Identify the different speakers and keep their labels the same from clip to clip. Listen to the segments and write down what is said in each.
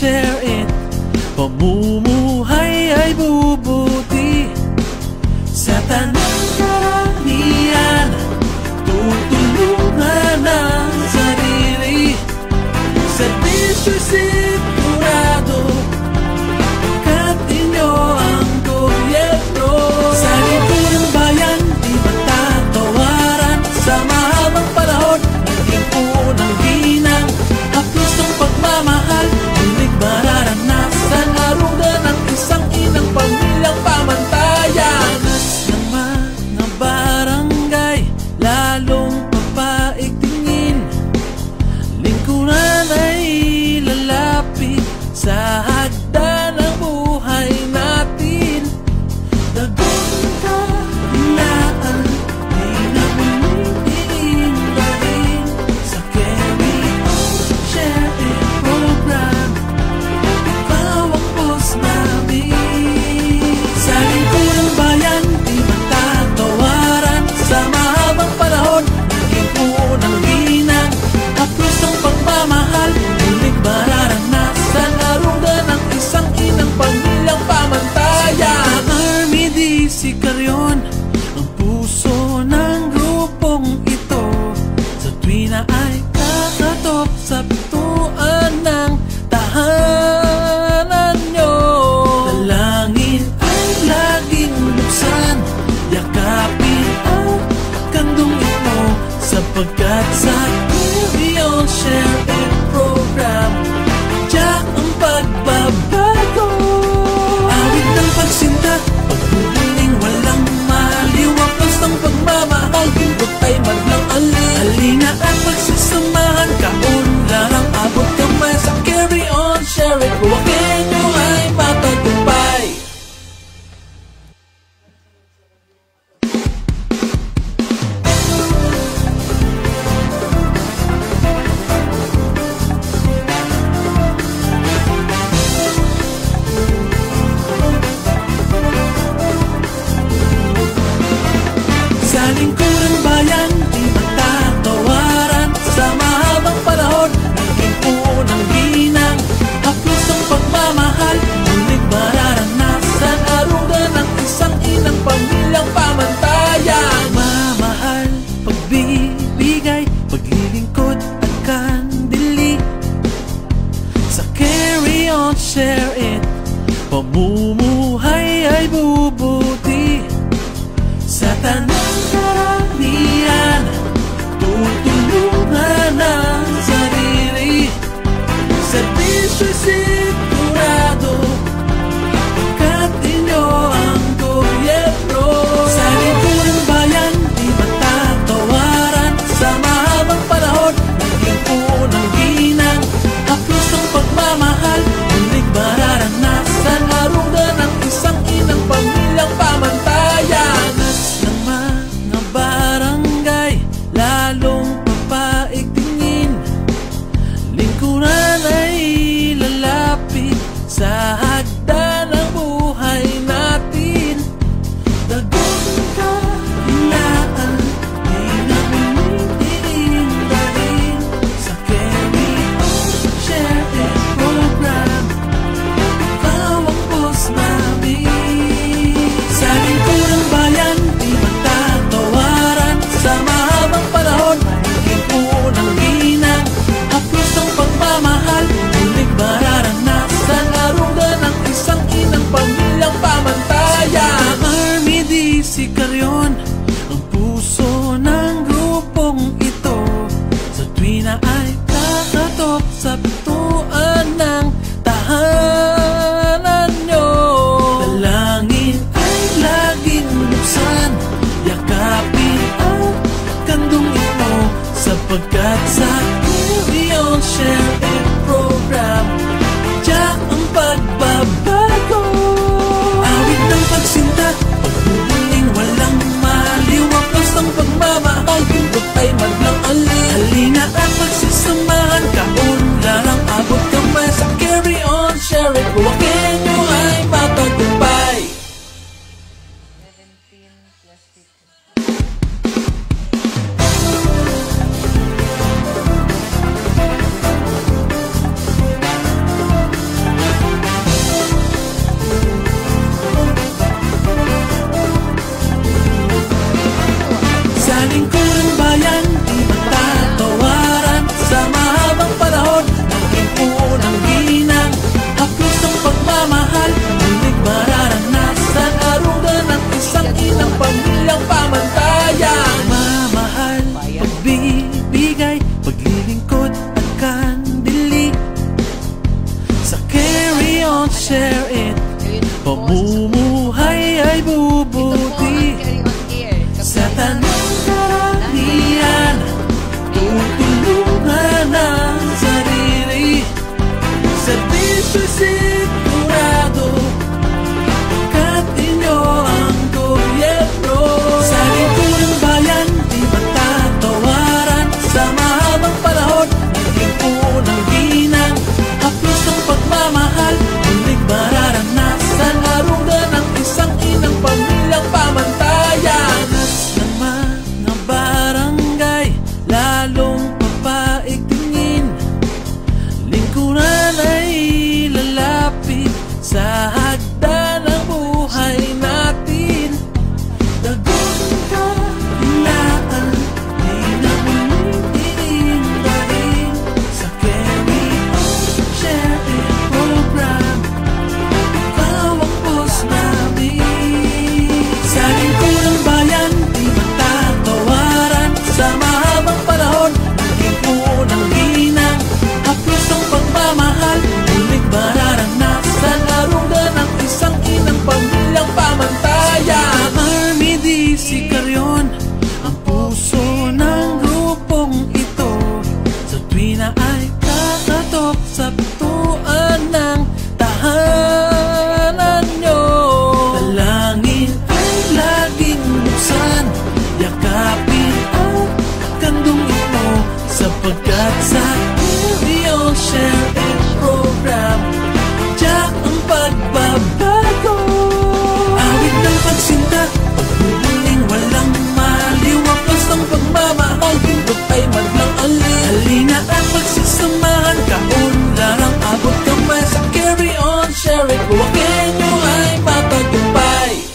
Speaker 1: share it. Pamumuhay ay bubuti sa tanang karamihan. Tutulungan ang sarili, serbisyo sigurado, kat inyo ang gobyerno. Sa lingkod ng bayan, di matatawaran. Sa mahabang panahon, naging unang ginang. Haplos ng pagmamahal, muling mararanasan. Aruga ng isang inang pamilyang pamantayan. Ng mga barangay, lalong papaigtingin. Lingkuran ay lalapit sa hagdan ng buhay natin. Dagong kahinaan, di na muling iindahin. Sa Carry On, Share It program, ikaw ang boss namin. Sa lingkod ng bayan, di matatawaran. Sa mahabang panahon, naging unang ginang. Haplos ng pagmamahal, muling mararanasan. Aruga ng isang inang pamilyang pamantayan. Army di si Carrion, ang puso ng grupong ito. Sa tuwi na ay kakatok sa pintuan ng tahanan nyo. Dalangin ay laging buksan, yakapin ang kandong ito. Sapagkat sa Carry On, Share It program, tiyak ang pagbabago. Awit ng pagsinta, pagbubuling walang maliwapas ng pagmamahal. Bundok ay madlang halina at pagsasamahan. Kaunlarang abot kamay sa Carry On, Share It. Buwakin nyo ay matagumpay. Sa lingkod ng bayan, di matatawaran. Sa mahabang panahon, naging unang ginang. Haplos ng pagmamahal, muling mararanasan. Aruga ng isang inang pamilyang pamantayan. Mamahal, pagbibigay, paglilingkod at kandili. Sa Carry On, Share It, pamumuhay ay bubuti sa tanang karamihan. Tutulungan ang sarili, serbisyo sigurado, kat inyo ang gobyerno. Sa lingkod ng bayan, di matatawaran. Sa mahabang panahon, naging unang ginang. Haplos ng pagmamahal, muling mararanasan. Aruga ng isang inang pamilyang pamantayan. Ng mga barangay, lalong papaigtingin. Lingkuran ay lalapit sa hagdan ng buhay natin. Dagong kahinaan, di na muling iindahin. Sa Carry On, Share It program, ikaw ang boss namin. Sa lingkod ng bayan, di matatawaran. Sa mahabang panahon, naging unang ginang. Haplos ng pagmamahal, muling mararanasan. Aruga ng isang inang pamilyang pamantayan. Army di si Carrion, ang puso ng grupong ito. Sa tuwi na ay kakatok sa pintuan ng tahanan nyo. Dalangin ay laging buksan, yakapin ang kandong ito. Sapagkat sa Carry On, Share It program, tiyak ang pagbabago. Awit ng pagsinta, pagbubuling walang maliwapas ng pagmamahal. Bundok ay madlang halina at pagsasamahan. Kaunlarang pamumuhay ay bubuti. Sa tanong karamihan, tutulungan ang sarili. Sa bisyo'y sigurado, kat inyo ang gobyerno. Sa lingkunang bayan, di matatawaran. Sa mahabang panahon, naging unang ginang. Haplos ng pagmamahal, muling mararanasan. Aruga ng isang inang pamilyang pamantayan. Ng mga barangay, lalong papaigtingin. Lingkuran ay lalapit sa hagdan ng buhay natin. Dagong kahilaan, di na muling iindahin. Sa Carry On, Share It program, ikaw ang boss namin. Sa lingkurang bayan, di matatawaran. Sa mahabang panahon, naging unang ginang. Haplos ng pagmamahal, muling mararanasan. Aruga ng isang inang pamilyang pamantayan. Army di si Carrion, ang puso ng grupong ito. Sa tuwi na ay kakatok sa pintuan ng tahanan nyo. Dalangin ay laging buksan, yakapin ang kandong ito. Sapagkat sa Carry On, Share It program, tiyak ang pagbabago. Awit ng pagsinta, pagbubuling walang maliw. Wapas ng pagmamahal, bindot ay madlang alin. Halina at pagsasamahan, kaunlarang abot kamay. Sa Carry On, Share It, huwagin nyo ay matagumpay.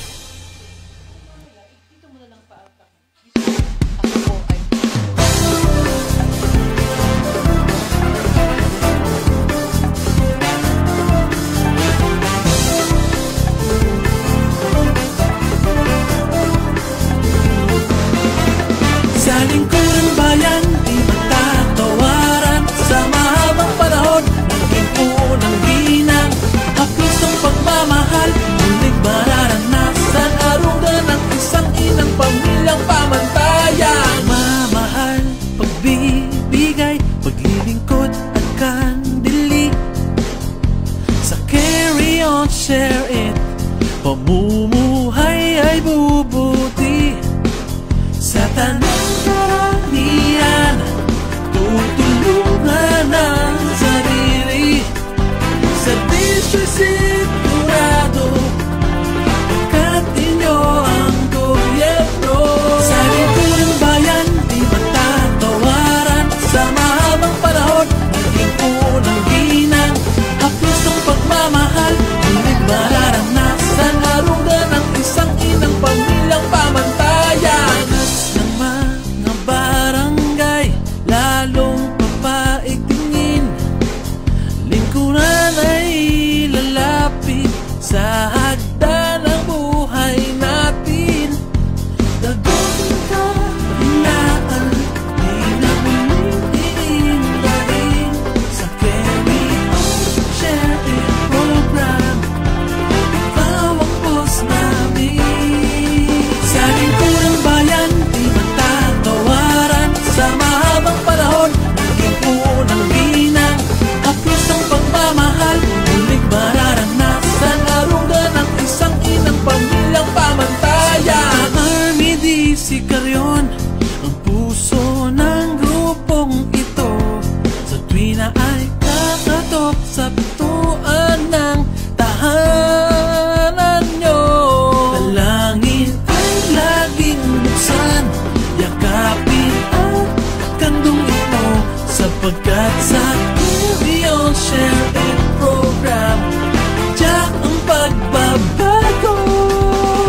Speaker 1: Sa lingkurang bayan, di matatawaran. Sa mahabang panahon, naging unang ginang. Haplos ng pagmamahal, muling mararanasan. Aruga ng isang inang pamilyang pamantayan. Mamahal, pagbibigay, paglilingkod at kandili. Sa Carry On, Share It, pamumuhay ay bubuti. Sa tanong karamihan, tutulungan ang sarili. Sa bisyo'y sigurado, kat inyo ang gobyerno. Sa lingkurang bayan, di matatawaran. Sa mahabang panahon, naging unang ginang. Haplos ng pagmamahal, muling mararanasan. Aruga ng isang inang pamilyang pamantayan. Ng mga barangay, lalong papaigtingin. Lingkuran ay lalapit sa hagdan ng buhay natin. Dagong kahilaan, di na muling iindahin. Sa Carry On, Share It program, ikaw ang boss namin. Sa lingkurang bayan, di matatawaran. Sa mahabang panahon, naging unang ginang. Haplos ng pagmamahal, muling mararanasan. Aruga ng isang inang pamilyang pamantayan. Army di si Carrion, ang puso ng grupong ito. Sa tuwi na ay kakatok sa pintuan ng tahanan nyo. Dalangin ay laging buksan, yakapin ang kandong ito. Sapagkat sa Carry On, Share It program, tiyak ang pagbabago.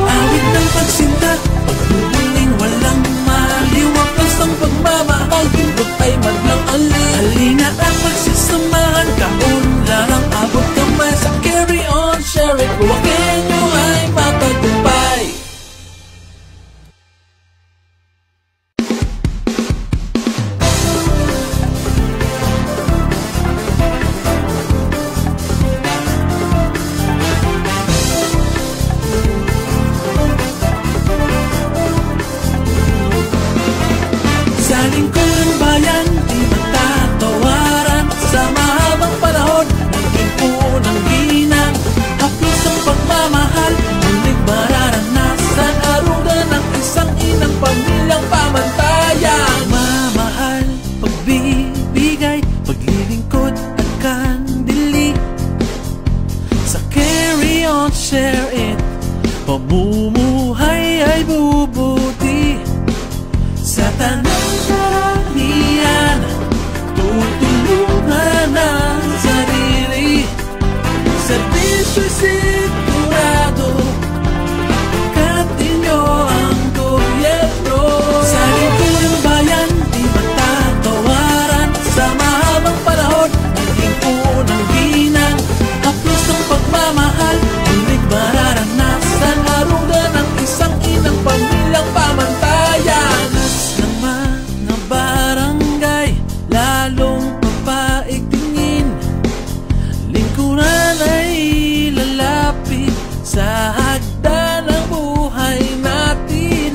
Speaker 1: Awit ng pagsinta, pagbubuling walang maliw. Wapas ng pagmamahal, bindot ay madlang alin. Halina at pagsasamahan, kaunlaran share it. Pamumuhay ay bubuti sa tanang karamihan. Tutulungan ang sarili, serbisyo'y sigurado, kat inyo ang gobyerno. Sa lingkod ng bayan, di matatawaran. Sa mahabang panahon, naging unang ginang. Haplos ng pagmamahal, ulit mararanasan. Harungan ng isang inang pamilyang pamantayan. Ng mga barangay, lalong papaigtingin. Lingkuran ay lalapit sa hagdan ng buhay natin.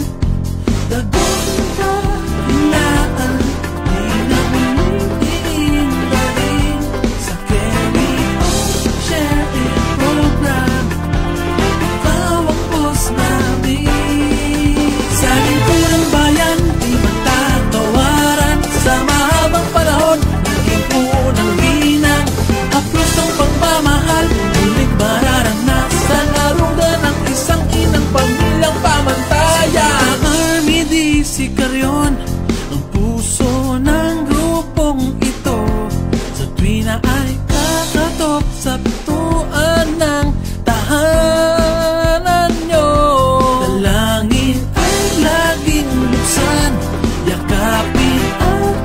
Speaker 1: Dagong kahinaan, di na muling iindahin. Sa Carry On, Share It program, ikaw ang boss namin. Sa lingkod ng bayan, di matatawaran. Sa mahabang panahon, naging unang ginang. Haplos ng pagmamahal, ulit mararanasan. Harungan ng isang inang pamilyang pamantayan. Army DC Carrion, ang puso ng grupong ito. Sa tuwina ay kakatok sa pintuan ng tahanan nyo. Dalangin ay laging buksan, yakapin ang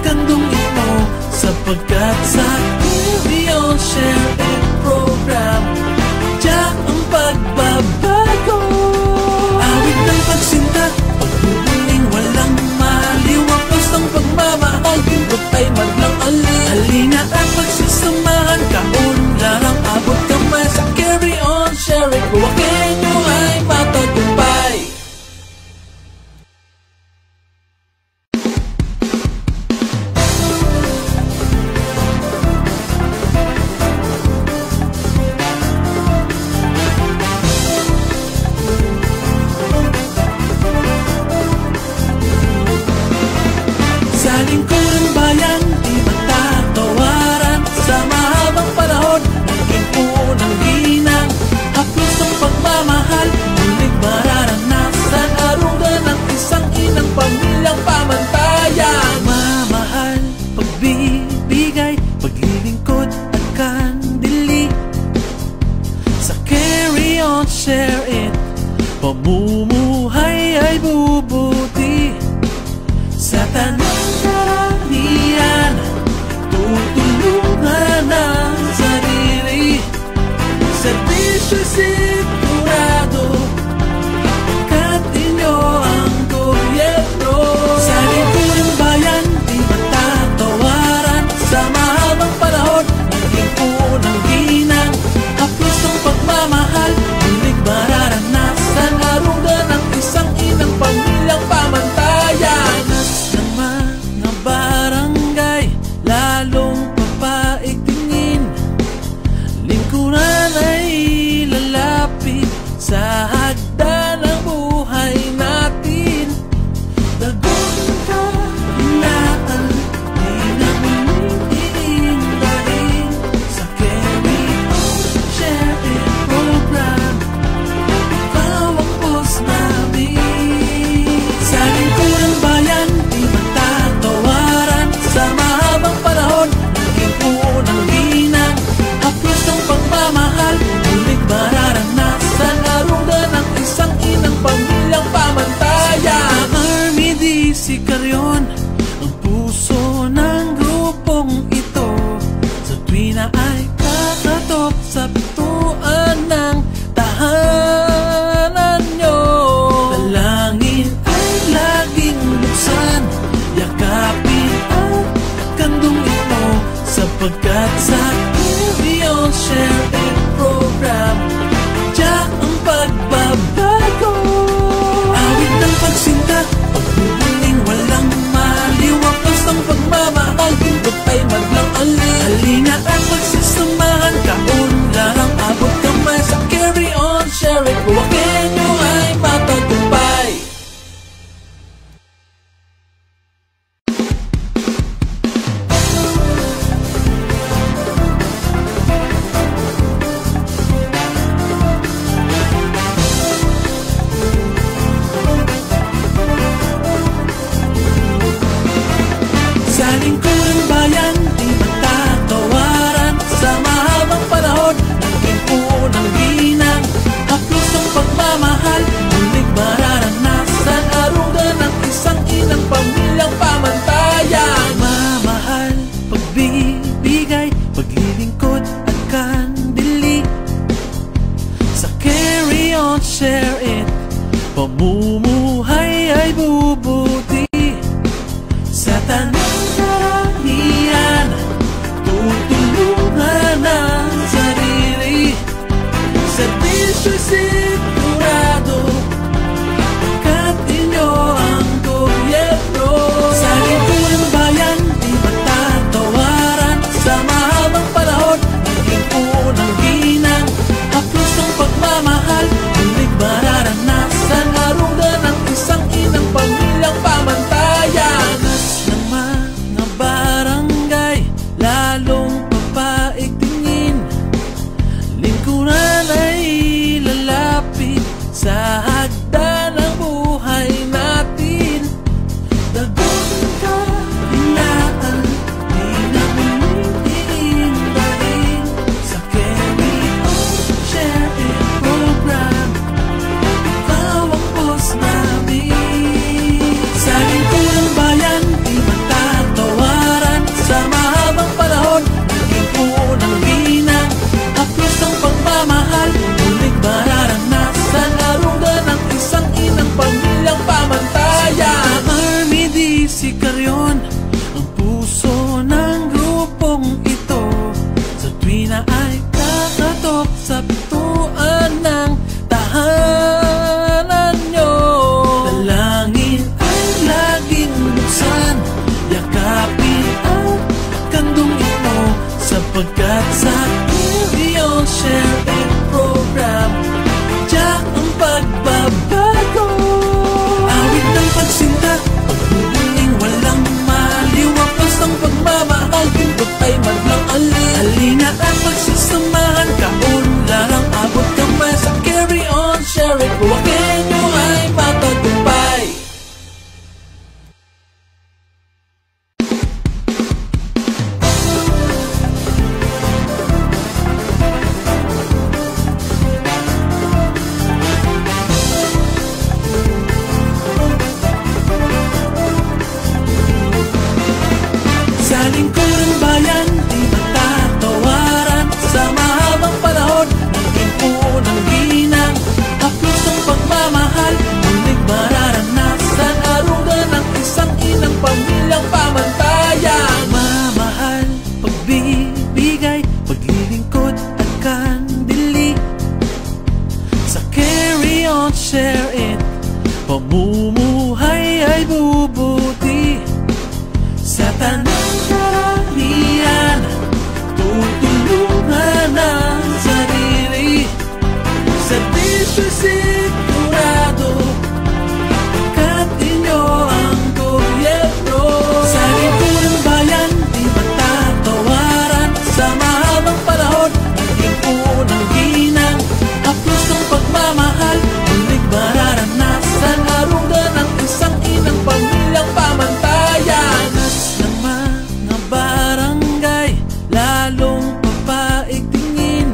Speaker 1: kandong ito. Sapagkat sa Carry On, Share It program, tiyak ang pagbabago. Awit ng pagsinta, pagbubuling walang maliw. Haplos ng pagmamahal, pindot ay madlang alin. Halina at pagsasamahan, kaunlarang abot kamay. Sa Carry On, Share It, buwakin nyo ay matagumpay. Sa lingkod ng bayan, di matatawaran. Sa mahabang panahon, naging unang ginang. Haplos ng pagmamahal, ulit mararanasan. Harungan ng isang inang pamilyang pamantayan. Mamahal, pagbibigay, paglilingkod at kandili. Sa Carry On, Share It, pamumuhay ay bubuti sa tanang karamihan. Tutulungan ang sarili, serbisyo'y sigurado, kat inyo ang gobyerno. Sa lingkod ng bayan, di matatawaran. Sa mahabang panahon, naging unang ginang. Haplos ng pagmamahal, ulit mararanasan. Harungan ng isang inang pamilyang pamantayan. Ng mga barangay, lalong papaigtingin. Lingkuran ay lalapit sa hagdan ng buhay natin. Dagong kahinaan, di na muling iindahin. Sa Carry On, Share It program, ikaw ang boss namin. Sa lingkod ng bayan, di matatawaran. Sa mahabang panahon, naging unang ginang. Haplos ng pagmamahal, ulit mararanasan. Harungan ng isang inang pamilyang pamantayan. Army DC Carrion, ang puso ng grupong ito. Sa tuwina ay kakatok sa pintuan ng tahanan nyo. Dalangin ay laging buksan, yakapin ang kandong ito. Sapagkat sa Carry On, Share It program, tiyak ang pagbabago. Awit ng pagsinta, pagbubuling walang maliw. Haplos ng pagmamahal, pindot ay madlang alin. Halina at pagsasamahan, kaunlarang abot kamay. Sa Carry On, Share It, buwakin nyo ay matagumpay. pamumuhay ay bubuti sa tanang karamihan. Tutulungan ang sarili sa bisyo'y sigurado, pagkat inyo ang gobyerno. Sa lipunan bayan di matatawaran, sa mahabang panahon naging unang ginang. Haplos ng pagmamahal, muling mararanasan, aruga ng isang inang pamilyang pamantayan. Ng mga barangay, lalong papaigtingin, lingkuran ay lalapit sa hagdan ng buhay natin. Dagong kahinaan, di na humihiin dahil sa Carry On, Share It program. Ikaw ang boss namin. Sa lingkuran bayan, di matatawaran, sa mahabang panahon naging unang ginang. Haplos ng pagmamahal, muling mararanasan, aruga ng isang inang pamilyang pamantayan. Army di Sicaryon ang puso ng grupong ito, sa tuwina ay kakatok sa pintuan ng tahanan nyo. Dalangin ay laging buksan, yakapin ang kandong ito, sapagkat sa Carry On, Share It program, tiyak ang pagbabago. Awit ng pagsinta, pagbubuling walang maliw, wapas ng pagmamahal, pindot ay madlang alina at pagsisamahan, kaunlarang abot kamay. Sa Carry On, Share It, buwakin nyo ay matagumpay. Sa lingkuran bayan, di matatawaran, sa mahabang panahon naging unang ginang. Haplos ng pagmamahal, muling mararanasan, aruga ng isang inang pamilyang pamantayan. Mamahal, pagbibigay, paglilingkod at kandili, sa Carry On, Share It, pamumuhay ay bubuti sa tanang karamihan. Tutulungan ang sarili sa bisyo'y sigurado, pagkat inyo ang gobyerno. Sa lipunan bayan, di matatawaran, sa mahabang panahon naging unang ginang. Haplos ng pagmamahal, muling mararanasan, aruga ng isang inang pamilyang pamantayan. Ng mga barangay, lalong papaigtingin,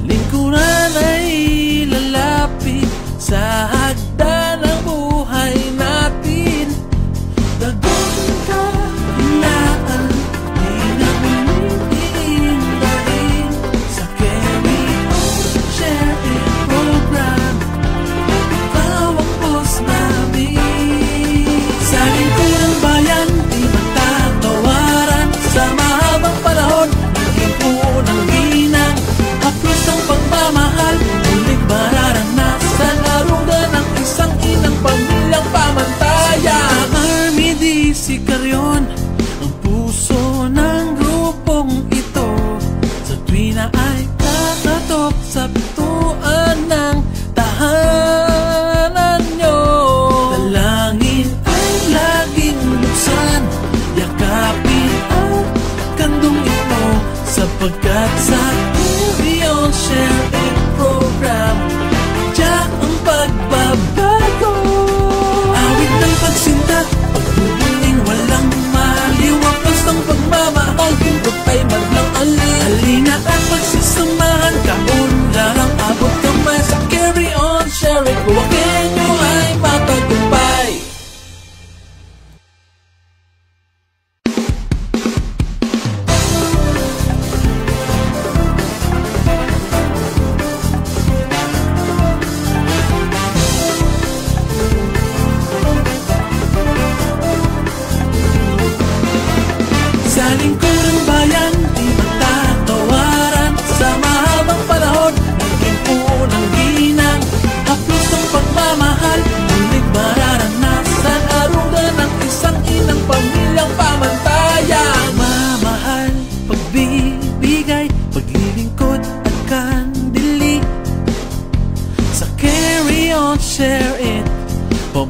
Speaker 1: lingkuran ay lalapit sa hagdan ng buhay natin. Dagong kahinaan, di na humihiin dahil sa Carry On, Share It program. Ikaw ang boss namin. Sa lingkuran bayan, di matatawaran, sa mahabang panahon naging unang ginang. Haplos ng pagmamahal, muling mararanasan, aruga ng isang inang pamilyang pamantayan. Army di Sicaryon ang puso ng grupong ito, sa tuwina ay kakatok sa pintuan ng tahanan nyo. Dalangin ay laging buksan, yakapin ang kandong ito, sapagkat sa Carry On, Share It program, tiyak ang pagbabago. Awit ng pagsinta, pagbubuling walang maliw, wapas ng pagmamahal, pindot ay madlang alina at pagsisamahan, kaunlarang abot kamay. Sa Carry On, Share It, buwakin nyo ay matagumpay.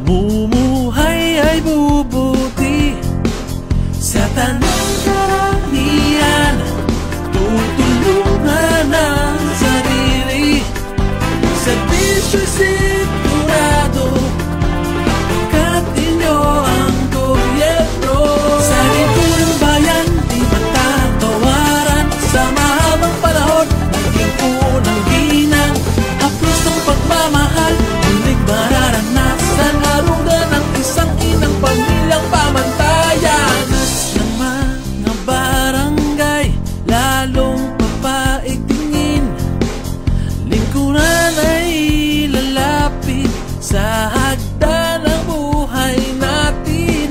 Speaker 1: pamumuhay ay bubuti. Sa tanang karamihan, tutulungan ang sarili. Sa bisyo'y sigurado, kat inyo ang gobyerno. Sa lipunang bayan, di matatawaran. Sa mahabang panahon, naging unang ginang. Haplos ng pagmamahal, muling mararanasan. Aruga ng isang inang pamilyang pamantayan. Ng mga barangay, lalong papaigtingin. Lingkuran ay lalapit sa hagdan ng buhay natin.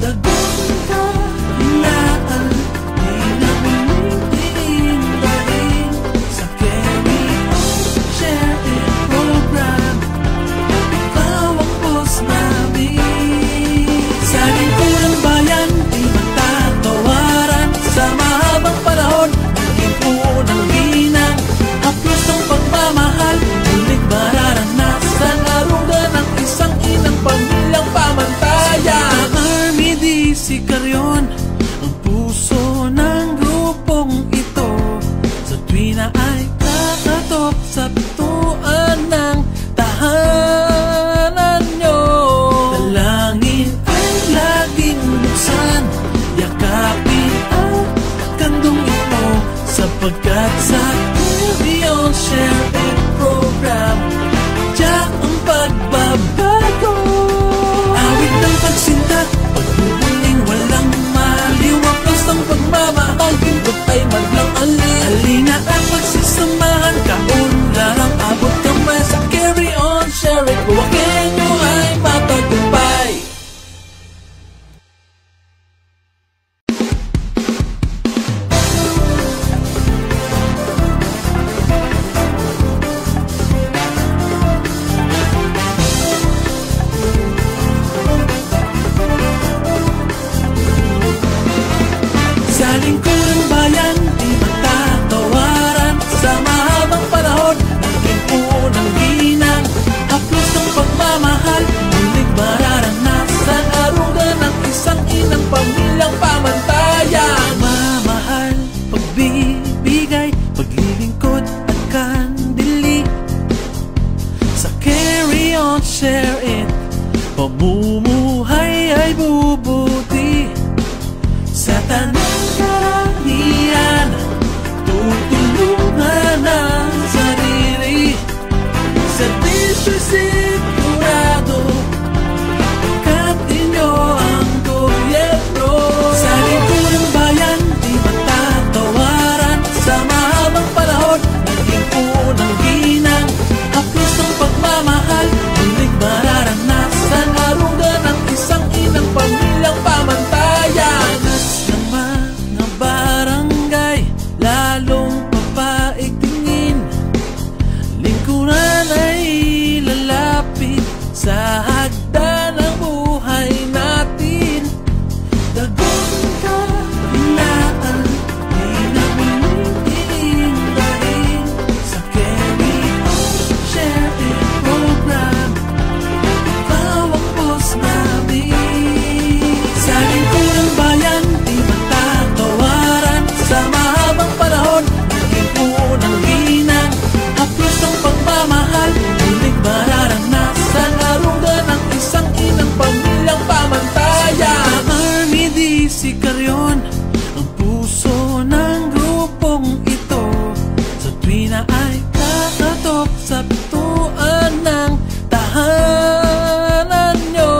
Speaker 1: Dagong kahinaan, di na muling iindahin. Sa Carry On, Share It program, ikaw ang boss namin. Sa lingkurang bayan, di matatawaran. Sa mahabang panahon, naging unang ginang. Haplos ng pagmamahal, muling mararanasan. Aruga ng isang inang pamilyang pamantayan. Sa Army DC Carrion, ang puso ng grupong ito. Sa tuwi na ay kakatok sa pintuan ng tahanan nyo. Dalangin ay laging buksan, yakapin ang kandong ito. Sapagkat sa Carry On, Share It program, tiyak ang pagbabago. Awit ng pagsinta, pagbubuling walang maliw. Haplos ng pagmamahal, pindot ay madlang ali. Halina at pagsisamahan, kaunlarang abot kamay. Sa Carry On, Share It, buwakin nyo ay matagumpay. Sa lingkurang bayan, di matatawaran. Sa mahabang panahon, naging unang ginang. Haplos ng pagmamahal, muling mararanasan. Aruga ng isang inang pamilyang pamantayan. Mamahal, pagbibigay, paglilingkod at kandili. Sa Carry On, Share It, pamumuhay ay bubuti. Sa tanang karamihan, tutulungan ang sarili. Sa bisyo'y sigurado, kat inyo ang gobyerno. Sa lingkurang bayan, di matatawaran. Sa mahabang panahon, naging unang ginang. Haplos ng pagmamahal, muling mararanasan. Aruga ng isang inang pamilyang pamantayan. Ng mga barangay, lalong papaigtingin. Lingkuran ay lalapit sa hagdan ng buhay natin. Dagong kahinaan, di na muling iindahin. Sa Carry On, Share It program, ikaw ang boss namin. Sa lingkurang bayan, di matatawaran. Sa mahabang panahon, naging unang ginang. Haplos ng pagmamahal, muling mararanasan. Aruga ng isang inang pamilyang pamantayan. Sa Army DC Carrion, ang puso ng grupong ito. Sa tuwi na ay kakatok sa pintuan ng tahanan nyo.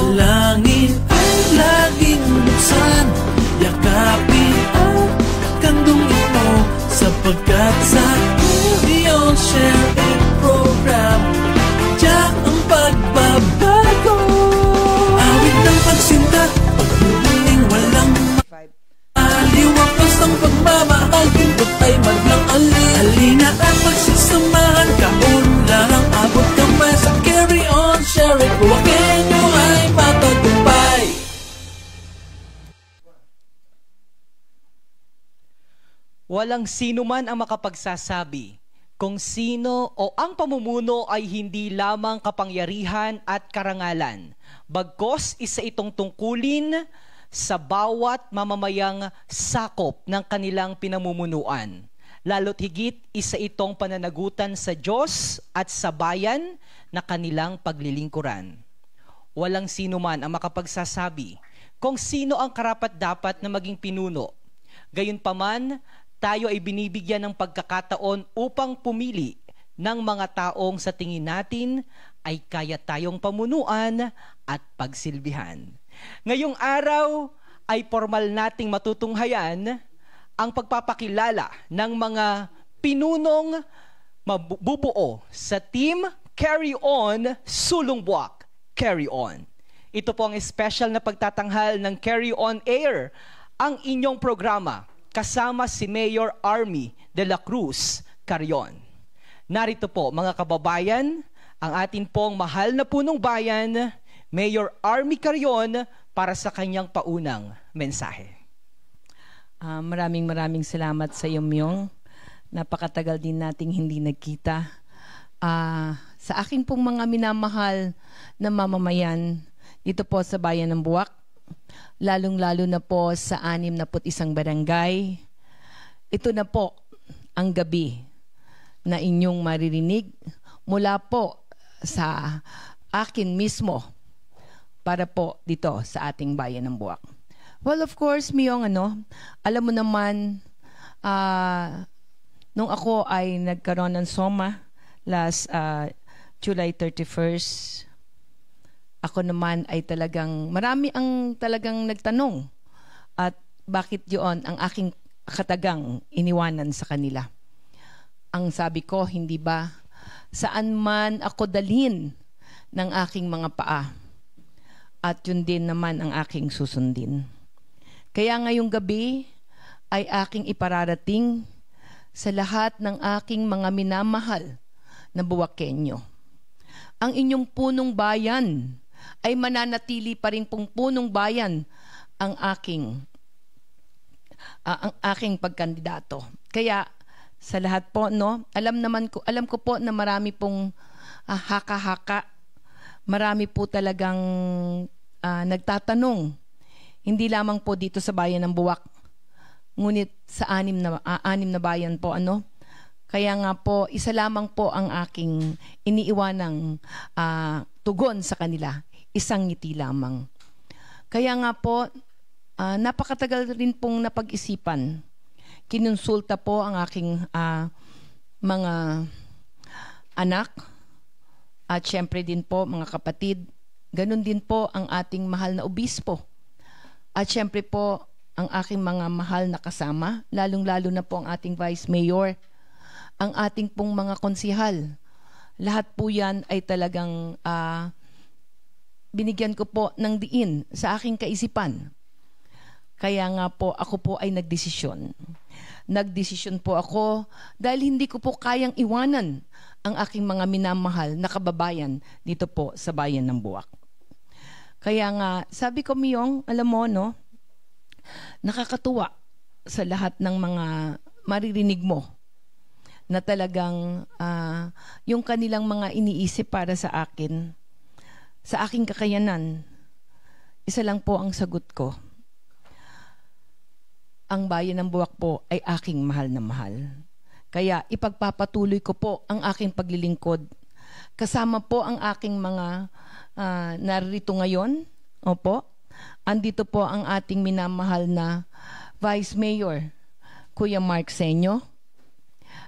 Speaker 1: Dalangin ay laging buksan, yakapin ang kandong ito. Sapagkat sa Carry On, Share It program, tiyak ang pagbabago. Awit ng pagsinta, pagbubuling walang maliw. Haplos ng pagmamahal, pindot ay madlang ali. Halina at pagsisamahan, kaunlarang abot kamay. Sa Carry On, Share It, buwakin nyo ay matagumpay.
Speaker 2: Walang sino man ang makapagsasabi Kung sino o ang pamumuno ay hindi lamang kapangyarihan at karangalan, bagkus isa itong tungkulin sa bawat mamamayang sakop ng kanilang pinamumunuan. Lalo't higit isa itong pananagutan sa Diyos at sa bayan na kanilang paglilingkuran. Walang sino man ang makapagsasabi kung sino ang karapat-dapat na maging pinuno. Gayunpaman, tayo ay binibigyan ng pagkakataon upang pumili ng mga taong sa tingin natin ay kaya tayong pamunuan at pagsilbihan. Ngayong araw ay formal nating matutunghayan ang pagpapakilala ng mga pinunong mabubuo sa Team Carry On Sulong Buwak. Carry On. Ito po ang special na pagtatanghal ng Carry On Air, ang inyong programa kasama si Mayor Army de la Cruz Carrion. Narito po mga kababayan, ang atin pong mahal na punong bayan, Mayor Army Carrion, para sa kanyang paunang mensahe.
Speaker 3: Maraming salamat sa iyo, Myong. Napakatagal din nating hindi nagkita. Sa akin pong mga minamahal na mamamayan dito po sa Bayan ng Buwak, lalong-lalo na po sa 61 barangay. Ito na po ang gabi na inyong maririnig mula po sa akin mismo para po dito sa ating Bayan ng Buwak. Well, of course, Myong, alam mo naman, nung ako ay nagkaroon ng soma last July 31st, ako naman ay marami ang talagang nagtanong at bakit yun ang aking katagang iniwanan sa kanila. Ang sabi ko, hindi ba, saan man ako dalhin ng aking mga paa at yun din naman ang aking susundin. Kaya ngayong gabi ay aking ipararating sa lahat ng aking mga minamahal na Buwakenyo. Ang inyong punong bayan ay mananatili pa rin pong punong bayan ang aking pagkandidato. Kaya sa lahat po, alam ko po na marami pong haka-haka. Marami po talagang nagtatanong. Hindi lamang po dito sa Bayan ng Buwak, ngunit sa anim na bayan po, Kaya nga po, isa lamang po ang aking iniiwanang tugon sa kanila. Isang ngiti lamang. Kaya nga po, napakatagal rin pong napag-isipan. Kinonsulta po ang aking mga anak at syempre din po mga kapatid. Ganon din po ang ating mahal na obispo. At syempre po ang aking mga mahal na kasama, lalong-lalo na po ang ating Vice Mayor, ang ating pong mga konsihal. Lahat po yan ay talagang binigyan ko po ng diin sa aking kaisipan. Kaya nga po ako po ay nagdesisyon. Nagdesisyon po ako dahil hindi ko po kayang iwanan ang aking mga minamahal na kababayan dito po sa Bayan ng Buwak. Kaya nga, sabi ko, Myong, alam mo, nakakatuwa sa lahat ng mga maririnig mo na talagang yung kanilang mga iniisip para sa akin, sa aking kakayanan, isa lang po ang sagot ko. Ang Bayan ng Buwak po ay aking mahal na mahal. Kaya ipagpapatuloy ko po ang aking paglilingkod. Kasama po ang aking mga narito ngayon. Opo. Andito po ang ating minamahal na Vice Mayor, Kuya Mark Senyo.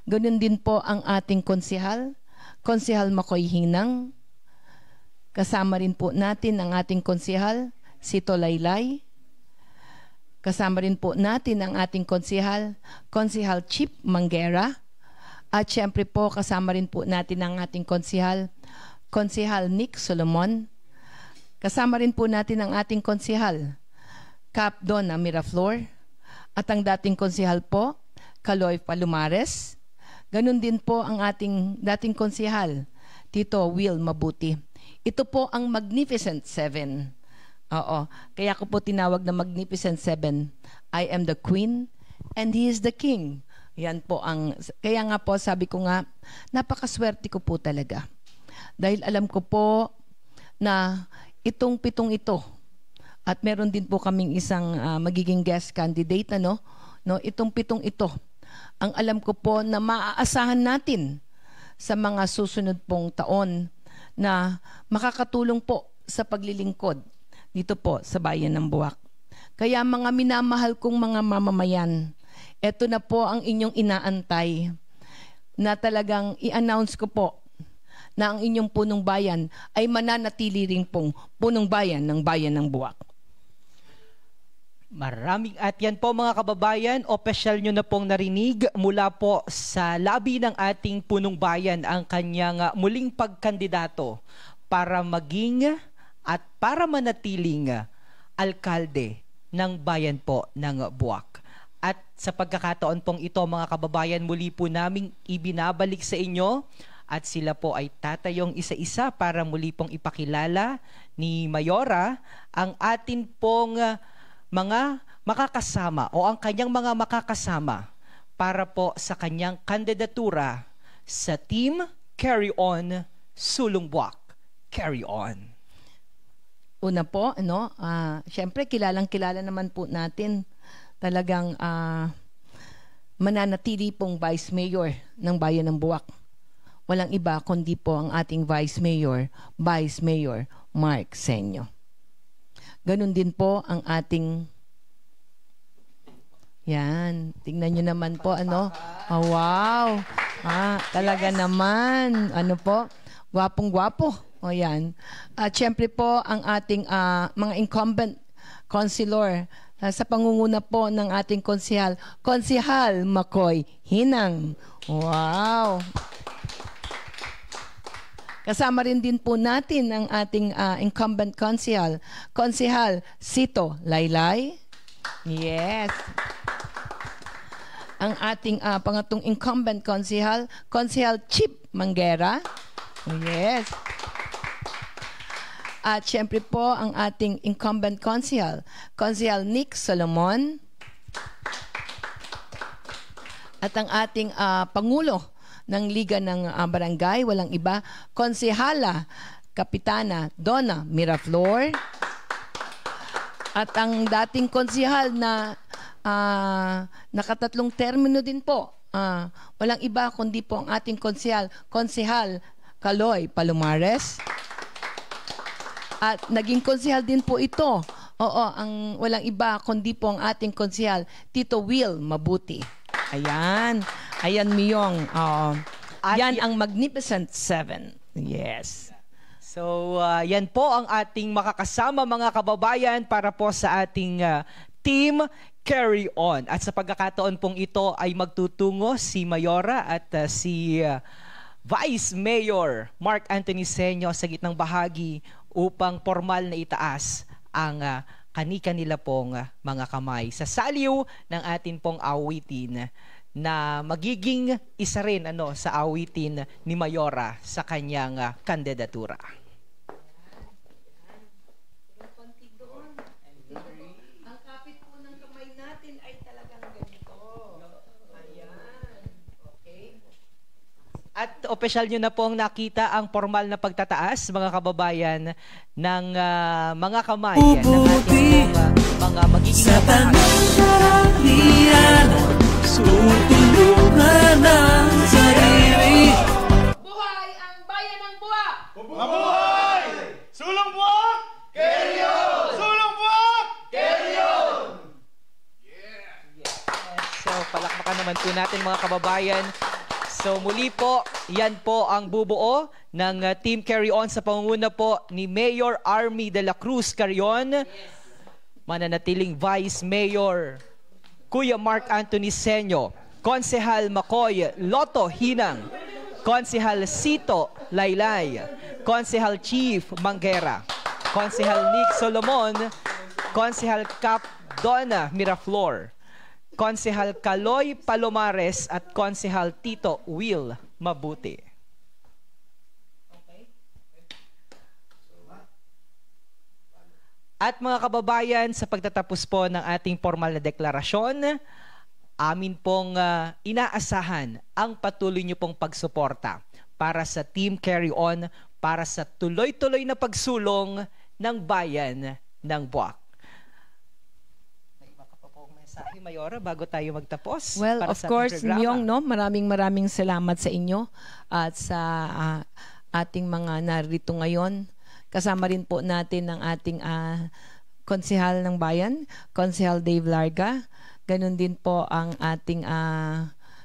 Speaker 3: Ganun din po ang ating konsihal, Konsihal Makoy Hinang. Kasama rin po natin ang ating konsihal, si Tolaylay. Kasama rin po natin ang ating konsihal, Konsihal Chip Manguera. At syempre po kasama rin po natin ang ating konsihal, Konsihal Nick Solomon. Kasama rin po natin ang ating konsihal, Cap Donna Miraflor. At ang dating konsihal po, Kaloy Palumares. Ganun din po ang ating dating konsihal, Tito Will Mabuti. Ito po ang Magnificent Seven. Oo. Kaya ko po tinawag na Magnificent Seven. I am the Queen and he is the King Yan po ang, kaya nga po sabi ko nga, napakaswerte ko po talaga. Dahil alam ko po na itong 7 ito, at meron din po kaming isang magiging guest candidate, no, itong 7 ito, ang alam ko po na maaasahan natin sa mga susunod pong taon na makakatulong po sa paglilingkod dito po sa Bayan ng Buwak. Kaya mga minamahal kong mga mamamayan, eto na po ang inyong inaantay na talagang i-announce ko po na ang inyong punong bayan ay mananatili rin pong punong bayan ng Bayan ng Buwak.
Speaker 2: Maraming at yan po mga kababayan, opisyal nyo na pong narinig mula po sa labi ng ating punong bayan ang kanyang muling pagkandidato para maging at para manatiling alkalde ng bayan po ng Buwak. At sa pagkakataon pong ito mga kababayan, muli po naming ibinabalik sa inyo at sila po ay tatayong isa-isa para muli pong ipakilala ni Mayora ang atin pong mga makakasama o ang kanyang mga makakasama para po sa kanyang kandidatura sa Team Carry On Sulong Buwak. Carry On.
Speaker 3: Una po, syempre kilalang-kilala naman po natin talagang mananatili pong Vice Mayor ng Bayan ng Buwak. Walang iba kundi po ang ating Vice Mayor Mark Senyo. Ganun din po ang ating, yan, tingnan nyo naman po, oh, wow, talaga yes. Naman, gwapong-gwapo, o yan. At syempre po ang ating mga incumbent councilor sa pangunguna po ng ating Konsehal Makoy Hinang. Wow! Kasama rin din po natin ang ating incumbent Konsehal Sito Laylay. Yes. Ang ating pangatong incumbent Konsehal Chip Manguera. Yes. At syempre po ang ating incumbent Konsehal Nick Solomon. At ang ating Pangulo ng Liga ng Barangay, walang iba, Konsehala Kapitana Donna Miraflor. At ang dating konsehal na nakatatlong termino din po, walang iba kundi po ang ating konsehal Kaloy Palomares. At naging konsehal din po ito, ang walang iba kundi po ang ating konsehal Tito Will Mabuti. Ayan Miyong. Yan ang Magnificent Seven. Yes.
Speaker 2: So, yan po ang ating makakasama mga kababayan para po sa ating Team Carry On. At sa pagkakataon pong ito ay magtutungo si Mayora at si Vice Mayor Mark Anthony Senyo sa gitnang bahagi upang formal na itaas ang kani-kanila pong mga kamay sa saliw ng atin pong awitin na magiging isa rin sa awitin ni Mayora sa kanyang kandidatura.
Speaker 3: Ang kapit po ng kamay natin ay talagang ganito. Ayan. Okay.
Speaker 2: At opisyal nyo na pong nakita ang formal na pagtataas, mga kababayan, ng mga kamay ng ating mga magiging
Speaker 1: kamay. Tutulungan ang sarili.
Speaker 3: Buhay ang Bayan ng Buwak!
Speaker 4: Mabuhay! Sulong Buwak! Carry on! Sulong Buwak! Carry on!
Speaker 2: Yes. So, palakpakan naman po natin mga kababayan. So, muli po, yan po ang bubuo ng Team Carry On sa pangunguna po ni Mayor Army de la Cruz Carrion. Yes. Mananatiling Vice Mayor Kuya Mark Anthony Senyo, Konsehal Makoy Lotto Hinang, Konsehal Sito Laylay, Konsehal Chief Manguera, Konsehal Nick Solomon, Konsehal Cap Donna Miraflor, Konsehal Kaloy Palomares at Konsehal Tito Will Mabuti. At mga kababayan, sa pagtatapos po ng ating formal na deklarasyon, amin pong inaasahan ang patuloy niyo pong pagsuporta para sa Team Carry On, para sa tuloy-tuloy na pagsulong ng bayan ng Buwak. May iba ka pa pong mensahe, Mayora, bago tayo magtapos?
Speaker 3: Well,
Speaker 2: para
Speaker 3: of
Speaker 2: sa ating
Speaker 3: course,
Speaker 2: programa?
Speaker 3: Myong, no, maraming salamat sa inyo at sa ating mga narito ngayon. Kasama rin po natin ang ating konsehal ng bayan, Konsehal Dave Larga. Ganun din po ang ating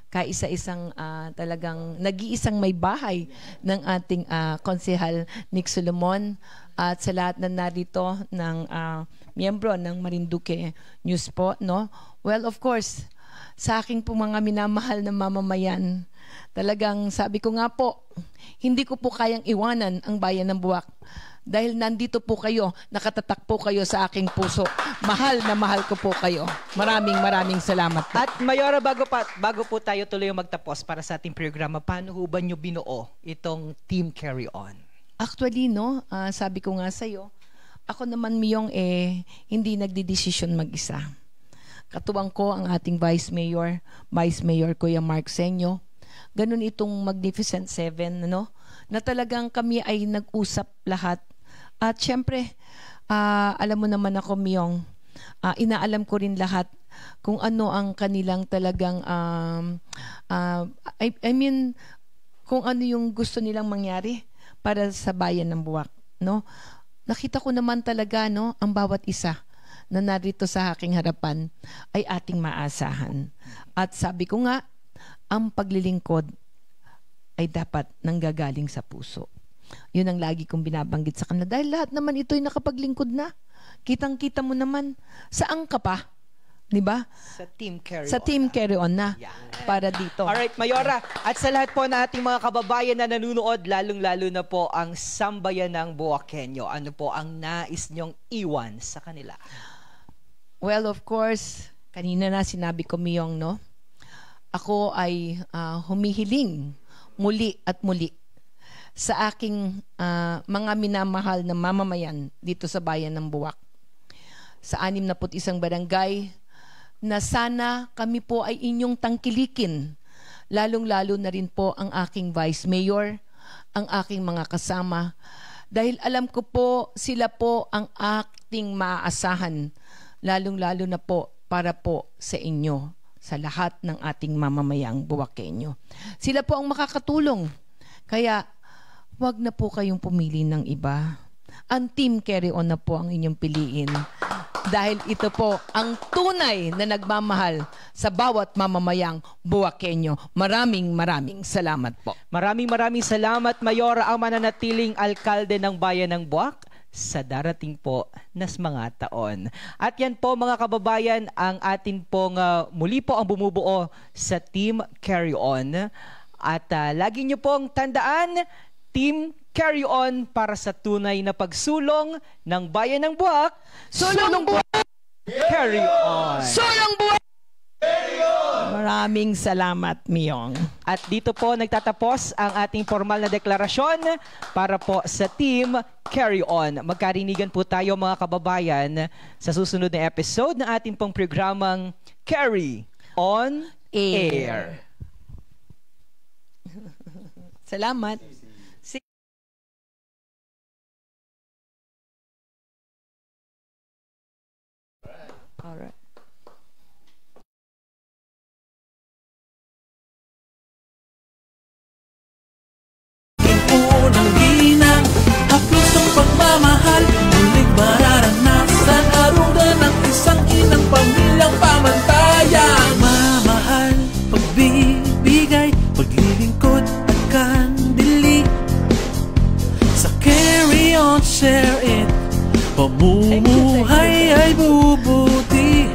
Speaker 3: kaisa-isang talagang nag-iisang may bahay ng ating konsehal Nick Solomon, at sa lahat na narito ng miyembro ng Marinduque News po, no? Well, of course, sa aking po mga minamahal na mamamayan, talagang sabi ko nga po, hindi ko po kayang iwanan ang bayan ng Buwak. Dahil nandito po kayo, nakatatak po kayo sa aking puso. Mahal na mahal ko po kayo. Maraming salamat po.
Speaker 2: At Mayora, bago po tayo tuloy magtapos para sa ating programa, paano ho ba nyo binuo itong Team Carry On?
Speaker 3: Actually, no, sabi ko nga sa'yo, ako naman, Myong, hindi nagdidesisyon mag-isa. Katuwang ko ang ating Vice Mayor Kuya Mark Senyo. Ganun itong Magnificent Seven, no? Na talagang kami ay nag-usap lahat. At syempre, alam mo naman ako, Myong, inaalam ko rin lahat kung ano ang kanilang talagang, I mean, kung ano yung gusto nilang mangyari para sa bayan ng Buwak, no? Nakita ko naman talaga, no, ang bawat isa na narito sa aking harapan ay ating maasahan. At sabi ko nga, ang paglilingkod ay dapat nanggagaling sa puso. Yun ang lagi kong binabanggit sa kanila. Dahil lahat naman ito'y nakapaglingkod na. Kitang-kita mo naman. Saan ka pa? Diba?
Speaker 2: Sa Team Carry On.
Speaker 3: Sa Team Carry On na.
Speaker 2: Yeah.
Speaker 3: Para dito.
Speaker 2: Alright, Mayora. At sa lahat po na ating mga kababayan na nanunood, lalong-lalo na po ang sambayan ng Buwakenyo. Ano po ang nais nyong iwan sa kanila?
Speaker 3: Well, of course, kanina na sinabi ko, Myong, no? Ako ay humihiling muli at muli sa aking mga minamahal na mamamayan dito sa bayan ng Buwak. Sa 61 barangay, na sana kami po ay inyong tangkilikin. Lalong-lalo na rin po ang aking Vice Mayor, ang aking mga kasama. Dahil alam ko po, sila po ang ating maaasahan. Lalong-lalo na po para po sa inyo, sa lahat ng ating mamamayang Buwakenyo. Sila po ang makakatulong. Kaya, wag na po kayong pumili ng iba. Ang Team Carry On na po ang inyong piliin. Dahil ito po ang tunay na nagmamahal sa bawat mamamayang Buwakenyo. Maraming salamat po.
Speaker 2: Maraming salamat, Mayora, ang mananatiling alkalde ng bayan ng Buwak sa darating po nas mga taon. At yan po, mga kababayan, ang atin pong muli po ang bumubuo sa Team Carry On. At lagi nyo pong tandaan, Team Carry On para sa tunay na pagsulong ng bayan ng Buwak.
Speaker 3: Sulong Buwak!
Speaker 2: Carry On!
Speaker 3: Sulong Buwak! Maraming salamat, Myong.
Speaker 2: At dito po nagtatapos ang ating formal na deklarasyon para po sa Team Carry On. Magkarinigan po tayo, mga kababayan, sa susunod na episode ng ating pong programang Carry On Air.
Speaker 3: Salamat. Alright.
Speaker 1: Unang ginang, haplos ng pagmamahal, muling mararanasan, aruga ng isang inang pamilyang pamantayan. Mamahal, pagbibigay, paglilingkod at kandili. Sa Carry On, share it, pamumuhay ay bubuti.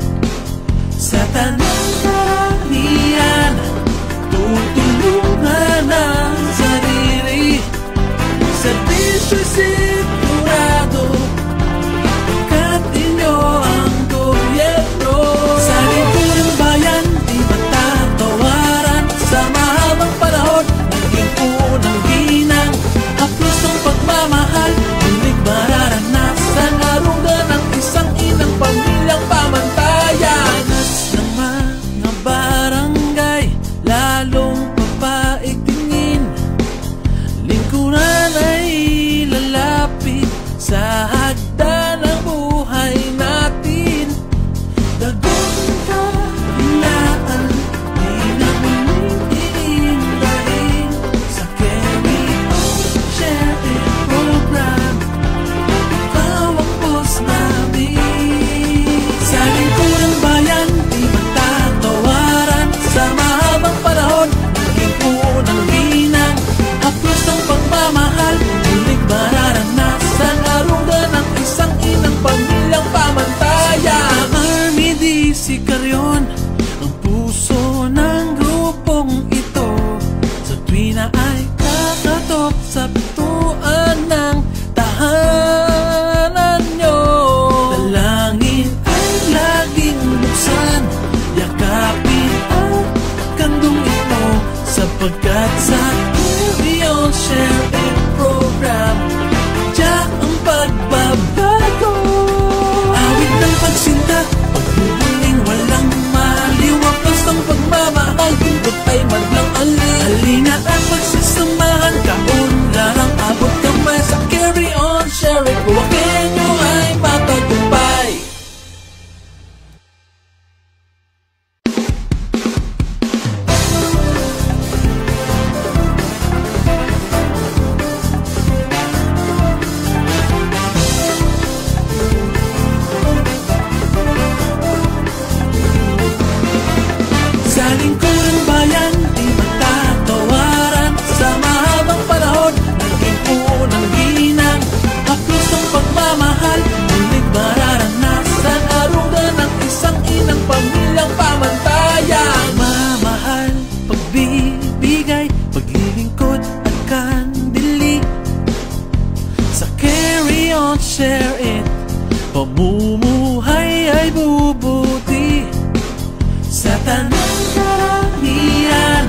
Speaker 1: mahabang panahon, naging unang ginang. Haplos ng pagmamahal, muling mararanasan. Aruga ng isang inang pamilyang pamantayan. Army DC Carrion, ang puso ng grupong ito. Sa tuwina ay kakatok sa pintuan ng tahanan nyo. Dalangin ay laging buksan, yakapin ang kandong ito. Sapagkat sa Carry-On Share It program, tiyak ang pagbabago. Awit ng pagsinta, pagbubuling walang maliw. Wapas ng pagmamahal, pindot ay madlang alin. Halina at pagsasamahan, kaunlarang abot kamay. Sa Carry-On Share It, buwakin nyo ay matagumpay. Sa lingkurang bayan, di matatawaran. Sa mahabang panahon, naging unang ginang. Haplos ng pagmamahal, muling mararanasan. Aruga ng isang inang pamilyang pamantayan. Mamahal, pagbibigay, paglilingkod at kandili. Sa Carry-On Share It, pamumuhay ay bubuti. Sa tanang karamihan,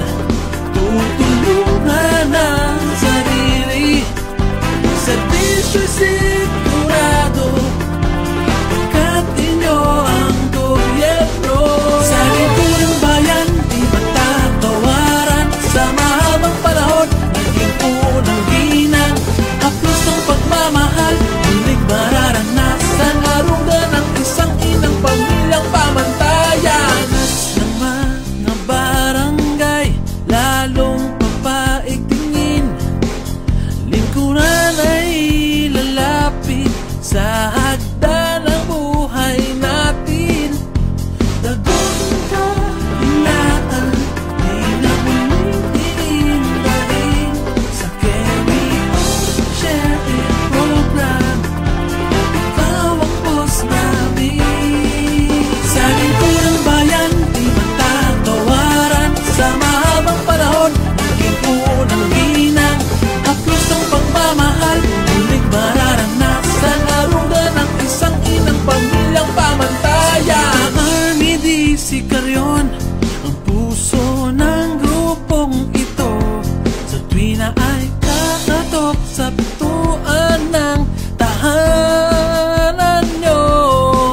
Speaker 1: tutulungan ang sarili. Sa disyo'y sigurado, pagkat inyo ang gobyerno. Sa lingkurang bayan, di matatawaran. Sa mahabang panahon, naging unang ginang. Haplos ng pagmamahal, muling mararanasan. Aruga ng isang inang pamilyang pamantayan. Ng mga barangay, lalong papaigtingin. Lingkuran ay lalapit sa hagdan ng buhay natin. Dagong kahinaan, di na muling iindahin. Sa Carry-On Share It program, ikaw ang boss namin. Sa lingkurang bayan, di matatawaran. Sa mahabang panahon, naging unang ginang. Haplos ng pagmamahal, muling mararanasan. Aruga ng isang inang pamilyang pamantayan. Army DC Carrion, ang puso ng grupong ito. Sa tuwina ay kakatok sa pintuan ng tahanan nyo.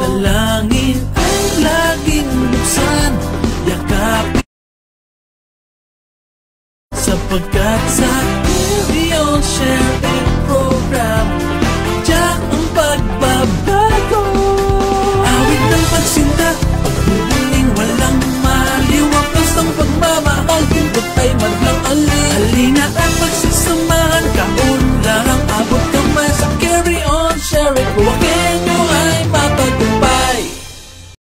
Speaker 1: Dalangin ay laging buksan, yakapin. Sapagkat sa Carry-On Share It program, tiyak ang pagbabago. Awit ng pagsinta, pagbubuling walang maliw. Wapas ng pagmamahal, pindot ay madlang alin. Halina at pagsasamahan,